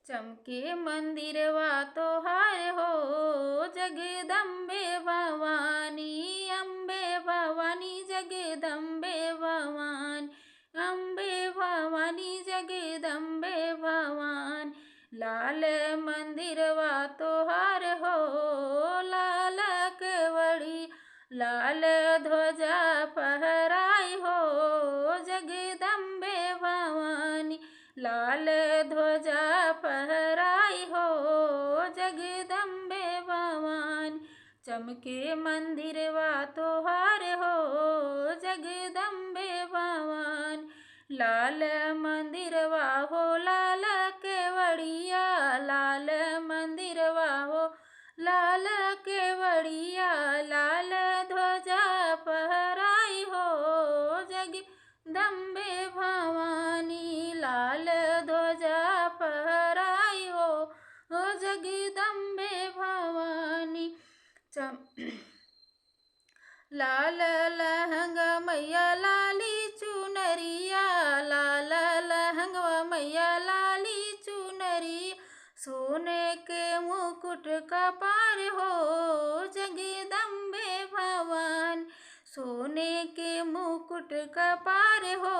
चमके मंदिरवा तोहार हो जगदम्बे भवानी। अम्बे भवानी जगदम्बे भवानी। अम्बे भवानी जगदम्बे भवानी। लाल मंदिरवा तोहार हो लाल केवड़ी। लाल ध्वजा फहराई हो जगदम्बे भवानी। लाल ध्वजा फहराई हो जगदम्बे भवानी। चमके मंदिरवा तोहार हो जगदम्बे भवानी। लाल मंदिरवा हो लाल केवड़िया। लाल मंदिरवा हो लाल केवड़िया। लाल ध्वजा फहराई हो जगदम्बे भवानी। लाल ध्वजा फहराई हो जगदम्बे भवानी। लाल लहंगा मैया लाली चुनरिया। लाल लहंगा मैया लाली चुनरी। सोने के मुकुट कपार हो जगदम्बे भवानी। सोने के मुकुट कपार हो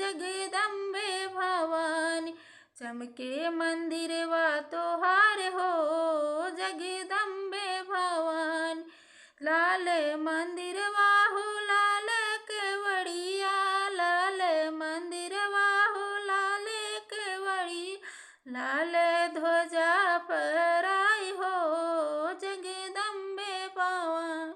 जगदम्बे भवानी। चमके मंदिरवा तोहार हो जगदम्बे भवानी। लाल मंदिरवा हो लाल केवड़िया। लाल मंदिरवा हो लाल केवड़ी। लाल ध्वजा फहराई हो जगदम्बे भवानी।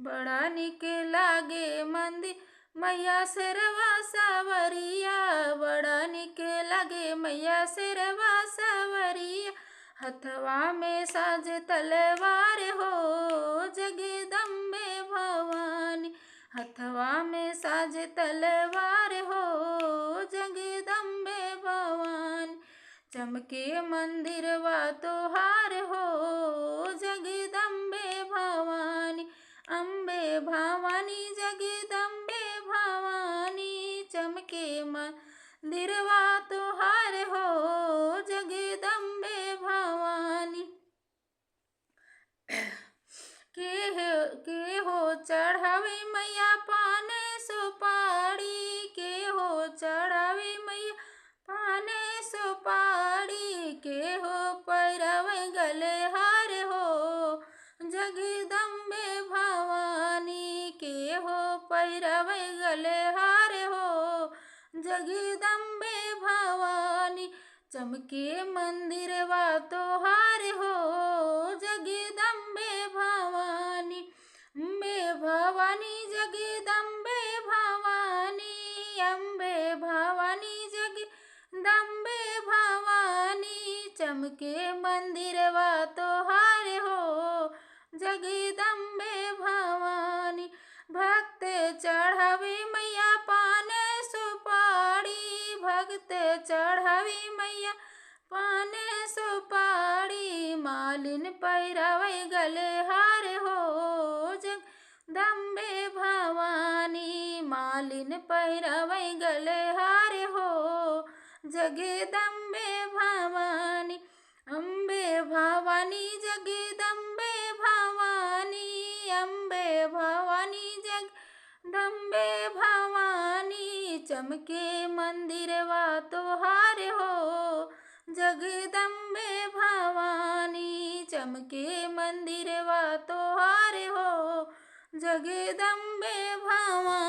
बड़ा निक लागे मंदिर मैया शेरवा सवरिया। बड़ा निक लागे मैया शेरवा सवरिया। हथवा में साज तलवार हो जगदम्बे भवानी। हथवा में साज तलवार हो जगदम्बे भवानी। चमके मंदिरवा तोहार हो जगदम्बे भवानी। अम्बे भवानी जगदम्बे भवानी। चमके मंदिरवा तोहार हो जगदम्बे भवानी। के हो चढ़ावे मैया पान सुपारी। के हो चढ़ावे मैया पान सुपारी। के हो पैरवे गले हार हो जगदम्बे भवानी। के हो पैरवे गले हार हो जगदम्बे भवानी। चमके मंदिरवा तोहार हो जगदम्बे भवानी। अम्बे भवानी जगदम्बे भवानी। अम्बे भवानी जगदम्बे भवानी। चमके मंदिरवा तोहार हो जगदम्बे भवानी। भक्त चढ़ावे मैया पान सुपारी। भक्त चढ़ावे मैया पान सुपारी। मालिन पैरावे गले हार हो जगदम्बे भवानी। मालिन पैरावे गले हार हो जगदम्बे भवानी। अम्बे भवानी जगदम्बे भवानी। अम्बे भवानी जगदम्बे भवानी। चमके मंदिरवा तोहार हो जगदम्बे भवानी। चमके मंदिरवा तोहार हो जगदम्बे भवानी।